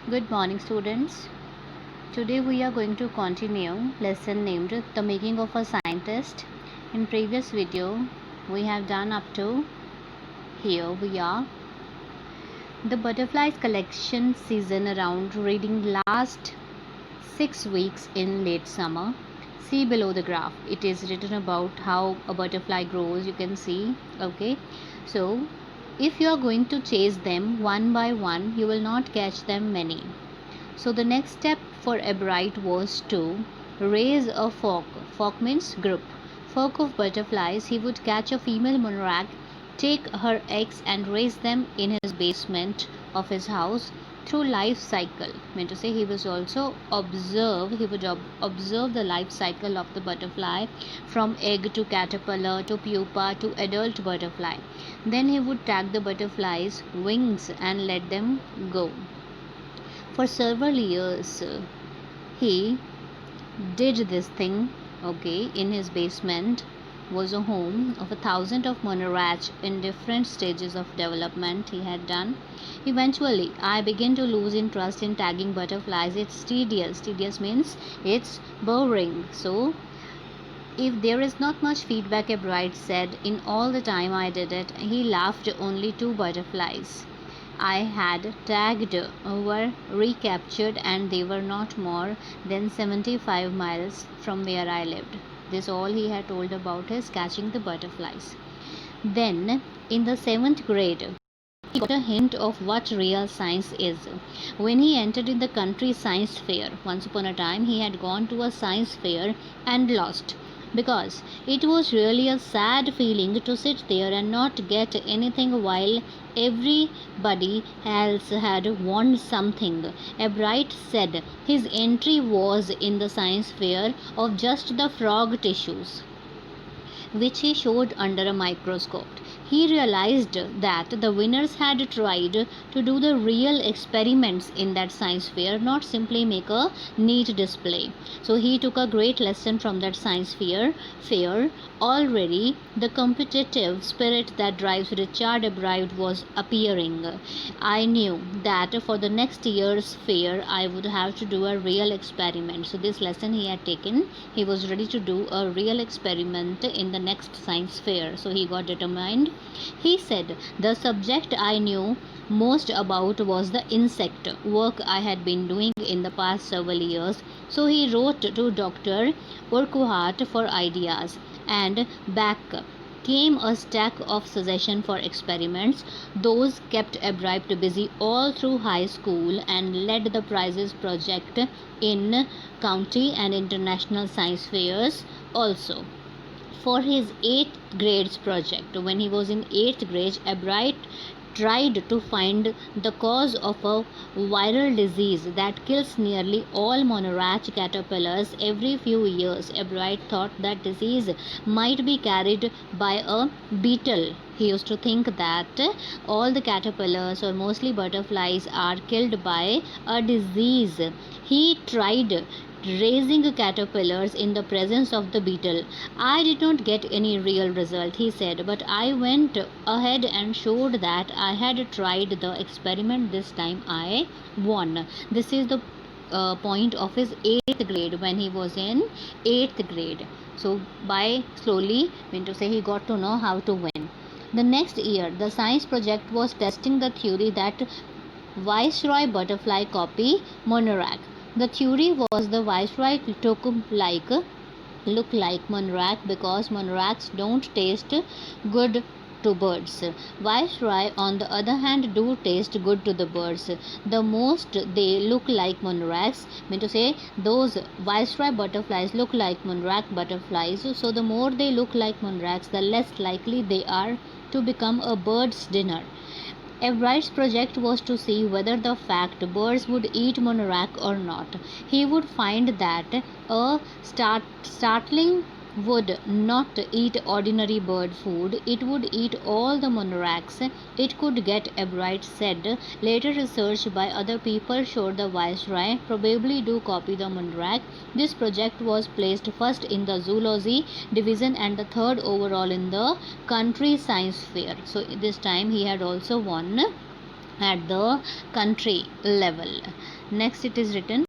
Good morning, students. Today we are going to continue lesson named The Making of a Scientist. In previous video, we have done up to here we are. The butterflies collection season around reading last 6 weeks in late summer. See below the graph. It is written about how a butterfly grows. You can see. Okay. So, if you are going to chase them one by one, you will not catch them many. So the next step for Ebright was to raise a flock. Flock means group. Flock of butterflies. He would catch a female monarch, take her eggs and raise them in his basement of his house through life cycle. Meant to say he was also observe the life cycle of the butterfly from egg to caterpillar to pupa to adult butterfly. Then he would tag the butterflies' wings and let them go. For several years he did this thing. Okay, in his basement was a home of 1,000 of monarchs in different stages of development he had done. Eventually I began to lose interest in tagging butterflies. It's tedious means it's boring. So if there is not much feedback, Ebright said, in all the time I did it, he laughed only 2 butterflies I had tagged were recaptured and they were not more than 75 miles from where I lived. This all he had told about his catching the butterflies. Then, in the 7th grade, he got a hint of what real science is. When he entered in the country science fair, once upon a time he had gone to a science fair and lost, because it was really a sad feeling to sit there and not get anything while everybody else had won something. Ebright said his entry was in the science fair of just the frog tissues, which he showed under a microscope. He realized that the winners had tried to do the real experiments in that science fair, not simply make a neat display. So he took a great lesson from that science fair. Already the competitive spirit that drives Richard Ebright was appearing. I knew that for the next year's fair I would have to do a real experiment. So this lesson he had taken, he was ready to do a real experiment in the next science fair. So he got determined. He said the subject I knew most about was the insect work I had been doing in the past several years. So he wrote to Dr. Urquhart for ideas, and back came a stack of suggestions for experiments. Those kept Ebright busy all through high school and led the prizes project in county and international science fairs also. For his 8th grades project, when he was in 8th grade, Ebright tried to find the cause of a viral disease that kills nearly all monarch caterpillars every few years. Ebright thought that disease might be carried by a beetle. He used to think that all the caterpillars or mostly butterflies are killed by a disease. He tried raising caterpillars in the presence of the beetle. I did not get any real result, he said, but I went ahead and showed that I had tried the experiment. This time I won. This is the point of his 8th grade, when he was in 8th grade. So by slowly, mean to say, he got to know how to win. The next year, the science project was testing the theory that Viceroy butterfly copy monarch. The theory was the viceroy look like monarch because monarchs don't taste good to birds. Viceroy, on the other hand, do taste good to the birds. The most they look like monarchs, mean to say those viceroy butterflies look like monarch butterflies. So the more they look like monarchs, the less likely they are to become a bird's dinner. Ebright's project was to see whether the fact birds would eat monarch or not. He would find that a startling would not eat ordinary bird food. It would eat all the monarchs it could get, Ebright said. Later research by other people showed the viceroy probably do copy the monarch. This project was placed first in the zoology division and the third overall in the country science fair. So this time he had also won at the country level. Next it is written,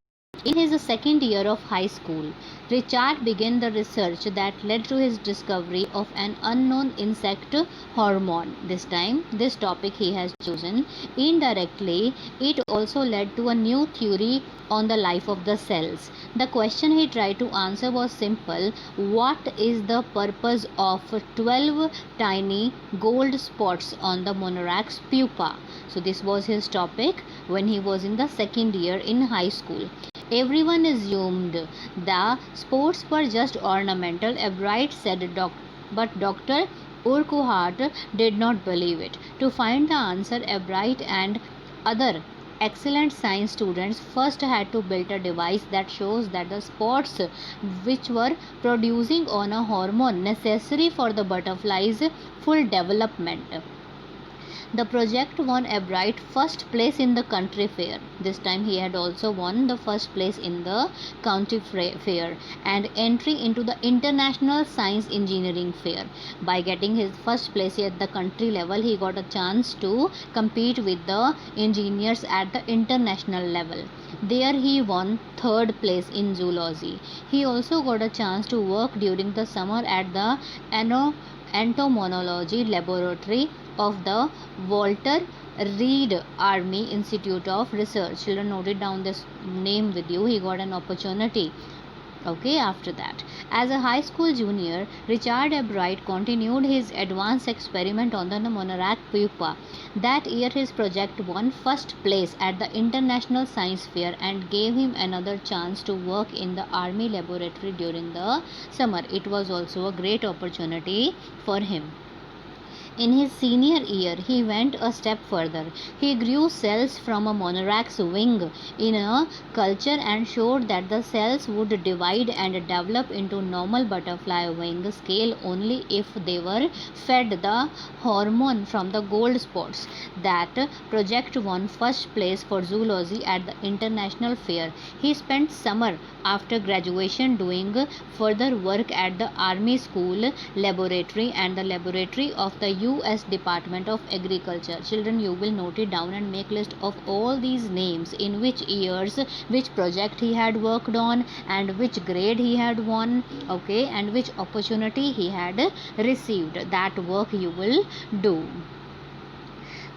in his second year of high school, Richard began the research that led to his discovery of an unknown insect hormone. This time, this topic he has chosen. Indirectly, it also led to a new theory on the life of the cells. The question he tried to answer was simple: what is the purpose of 12 tiny gold spots on the monarch's pupa? So, this was his topic when he was in the second year in high school. Everyone assumed the sports were just ornamental, Ebright said, but Dr. Urquhart did not believe it. To find the answer, Ebright and other excellent science students first had to build a device that shows that the spots which were producing on a hormone necessary for the butterfly's full development. The project won Ebright first place in the country fair. This time he had also won the first place in the county fair and entry into the International Science Engineering Fair. By getting his first place at the country level, he got a chance to compete with the engineers at the international level. There he won third place in zoology. He also got a chance to work during the summer at the entomology laboratory of the Walter Reed Army Institute of Research. Children, note it down this name with you. He got an opportunity. Okay, after that, as a high school junior, Richard Ebright continued his advanced experiment on the monarch pupa. That year, his project won first place at the International Science Fair and gave him another chance to work in the Army laboratory during the summer. It was also a great opportunity for him. In his senior year, he went a step further. He grew cells from a monarch's wing in a culture and showed that the cells would divide and develop into normal butterfly wing scale only if they were fed the hormone from the gold spots. That project won first place for zoology at the international fair. He spent summer after graduation doing further work at the Army School Laboratory and the laboratory of the U.S. Department of Agriculture. Children, you will note it down and make list of all these names, in which years, which project he had worked on, and which grade he had won, okay, and which opportunity he had received. That work you will do.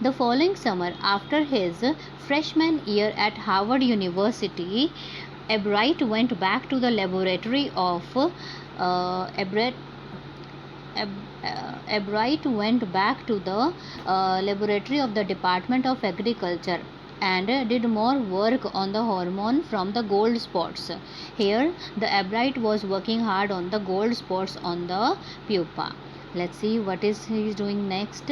The following summer, after his freshman year at Harvard University, Ebright went back to the laboratory of Ebright went back to the laboratory of the Department of Agriculture and did more work on the hormone from the gold spots. Here, the Ebright was working hard on the gold spots on the pupa. Let's see what is he doing next.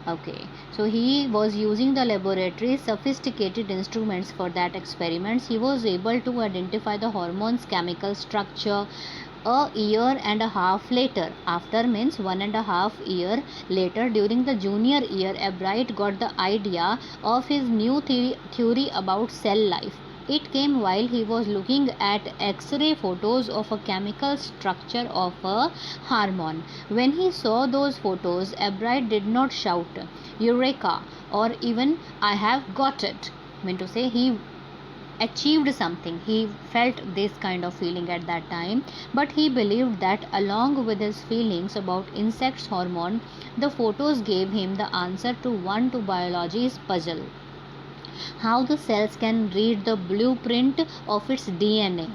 Okay, so he was using the laboratory's sophisticated instruments for that experiments. He was able to identify the hormone's chemical structure a year and a half later. After means 1.5 year later, during the junior year, Ebright got the idea of his new theory about cell life. It came while he was looking at X-ray photos of a chemical structure of a hormone. When he saw those photos, Ebright did not shout "Eureka!" or even "I have got it." I mean to say, he achieved something. He felt this kind of feeling at that time, but he believed that along with his feelings about insects hormone, the photos gave him the answer to one to biology's puzzle: how the cells can read the blueprint of its DNA.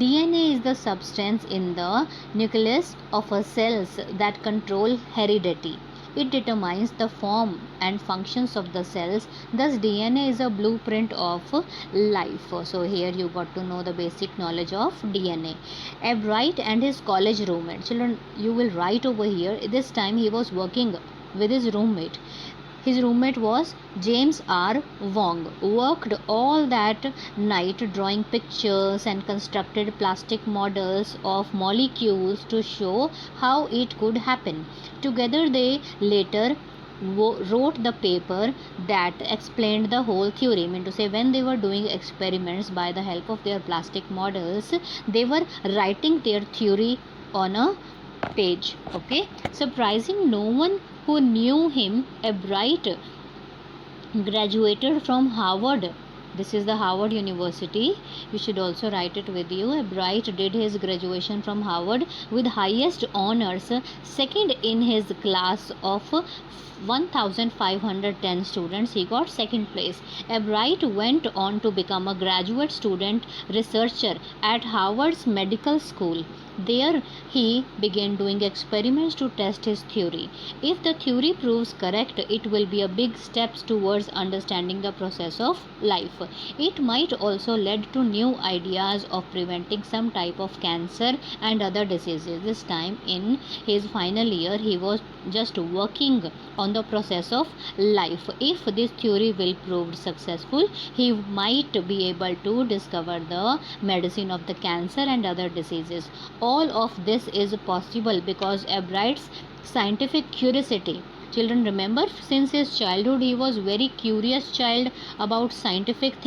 DNA is the substance in the nucleus of a cells that control heredity. It determines the form and functions of the cells. Thus, DNA is a blueprint of life. So, here you got to know the basic knowledge of DNA. Ebright and his college roommate. Children, you will write over here. This time he was working with his roommate. His roommate was James R. Wong. Worked all that night drawing pictures and constructed plastic models of molecules to show how it could happen. Together they later wrote the paper that explained the whole theory. I mean to say, when they were doing experiments by the help of their plastic models, they were writing their theory on a page. Okay, surprising no one who knew him, Ebright graduated from Harvard This is the Harvard University. You should also write it with you. Bright did his graduation from Harvard with highest honors, second in his class of 1510 students. He got second place. Bright went on to become a graduate student researcher at Harvard's medical school. There he began doing experiments to test his theory. If the theory proves correct, it will be a big step towards understanding the process of life. It might also lead to new ideas of preventing some type of cancer and other diseases. This time in his final year, he was just working on the process of life. If this theory will prove successful, he might be able to discover the medicine of the cancer and other diseases. All of this is possible because Bright's scientific curiosity. Children, remember, since his childhood he was very curious child about scientific things.